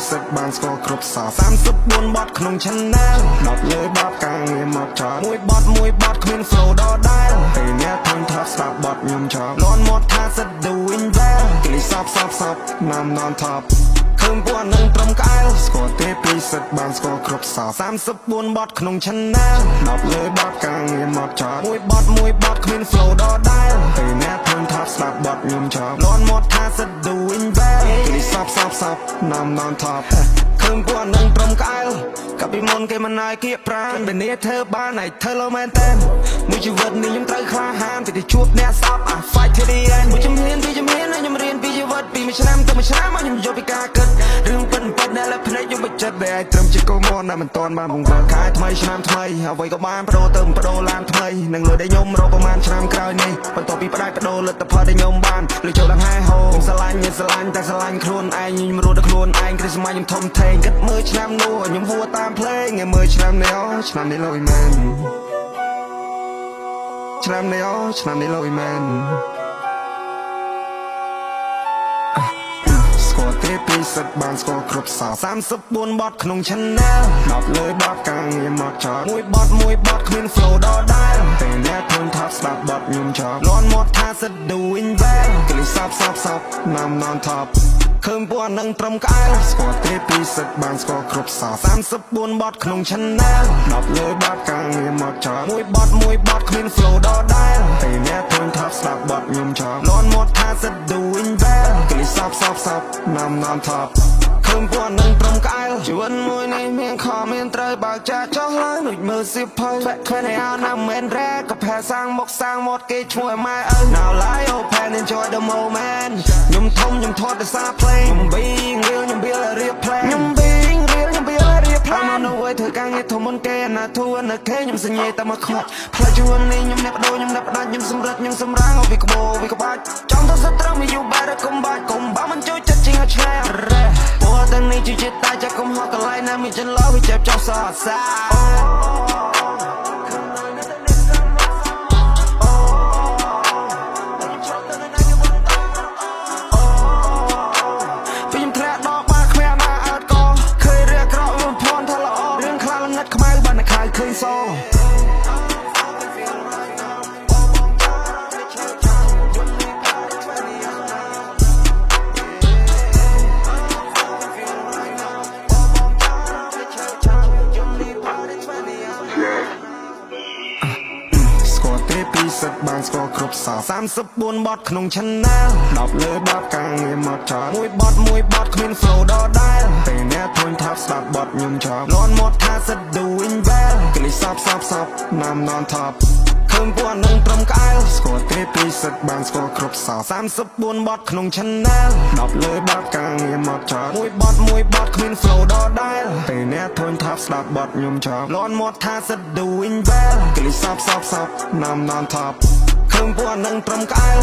សិតបានស្គាល់គ្រប់សរ34បទក្នុង channel 10លើ10ការងារមកចោលមួយបទគ្មាន flow ដដែលពេលអ្នកធំថាស្ដាប់បទខ្ញុំចោលលន់មាត់ថាសិត doing well គេសបណាំ non top ឃើញពួកនឹងត្រឹមក្អែលស្គាល់ទេពីសិតបានស្គាល់គ្រប់សរ34បទក្នុង channel 10លើ10ការងារមកចោលមួយបទគ្មាន flow ដដែលពេលអ្នកធំថាស្ដាប់បទខ្ញុំចោលលន់មាត់ថាសិត doing well គេសបណាំ non top ឃើញពួកនឹងត្រឹមក្អែលកាពីមុនគេមិនណាយគៀកប្រានពេលនេះធ្វើបានឲ្យធ្វើលោមែនតើមួយជីវិតនេះខ្ញុំត្រូវក្លាហានពីទៅជួបអ្នកស្អប់ fight to the end មួយជំនាញខ្ញុំរៀនពីជីវិតពីមួយឆ្នាំទៅមួយឆ្នាំមកខ្ញុំយកពីការគិតរឿងពិតដែលលើភ្នែកខ្ញុំមិនចិត្តដែលត្រឹមជាកូនមកដែលមិនតាន់បានបង្កើតខែថ្មីឆ្នាំថ្មីអ្វីក៏បានបដូរទៅបដូរឡើងថ្មីនឹងលុយដែលខ្ញុំរកប្រហែលឆ្នាំក្រោយនេះបន្ទាប់ពីផ្ដាច់បដូរលទ្ធផលដែលខ្ញុំបានលុយចូលឡើងហែហោស្រឡាញ់តែស្រឡាញ់ខ្លួនឯងខ្ញុំរត់ដល់ខ្លួនឯងគ្រីស្មាខ្ញុំធំធេងគិតមើលឆ្នាំនោះខ្ញុំហួរតាមភ្លេងមើលឆ្នាំនេះឆ្នាំនេះលុយមែនឆ្នាំនេះលុយមែនស្គាល់ទេពីសិតបានស្គាល់គ្រប់សរ34បទក្នុង channel 10លើ10ការងារមកចោលមួយបទគ្មាន flow ដដែលពេលអ្នកធំថាស្ដាប់បទខ្ញុំចោលលន់មាត់ថាសិត doing well គេសបណាំ non top ឃើញពួកនឹងត្រឹមក្អែលស្គាល់ទេពីសិតបានស្គាល់គ្រប់សរ34បទក្នុង channel 10លើ10ការងារមកចោលមួយបទគ្មាន flow ដដែលពេលអ្នកធំថាស្ដាប់បទខ្ញុំចោលលន់មាត់ថាសិត doing well គេសបណាំ non top ឃើញពួកនឹងត្រឹមក្អែលជីវិតមួយនេះមានខំមានត្រូវបើកចាស់ចោះឡើងដូចមើលស៊ីផើឃើញឲ្យណាមែនរ៉ែក៏ផែសាំងមុខសាំងមាត់គេឈ្មោះម៉ែអើ Now lie open enjoy the moment ខ្ញុំធំខ្ញុំថតដោយសារ play ខ្ញុំ being real ខ្ញុំ build a real plan ខ្ញុំ being real ខ្ញុំ build a real plan មកនៅធ្វើការងារធំមុនគេណាធូរនៅគេខ្ញុំសញ្ញេតែមកខ្លាចផ្លាច់ជីវិតនេះខ្ញុំអ្នកបដូរខ្ញុំអ្នកផ្ដាច់ខ្ញុំសម្រិតខ្ញុំសម្រាំងឲ្យវាក្បោវាក្បាច់ចង់ទៅសិតត្រឹម you better come back កុំបាមិនជួយចិត្តជាងឲ្យឆ្ងាយពួកទាំងនេះជាចិត្តតែចាក់កុំហត់កន្លែងណាមានចន្លោះវាចាប់ចោលសោះអាសាឃើញសពីសិតបានស្គាល់គ្រប់សរ34បទក្នុង channel 10លើ10ការងារមកចោលមួយបទគ្មាន flow ដដែលពេលអ្នកធំថាស្ដាប់បទខ្ញុំចោលលន់មាត់ថាសិត doing well គេសបណាំ non top ឃើញពួកនឹងត្រឹមក្អែលស្គាល់ទេពីសិតបានស្គាល់គ្រប់សរ34បទក្នុង channel 10លើ10ការងារមកចោលមួយបទគ្មាន flow ដដែលពេលអ្នកធំថាស្ដាប់បទខ្ញុំចោលលន់មាត់ថាសិត doing well គេសបណាំ non top ឃើញពួកនឹងត្រឹមក្អែល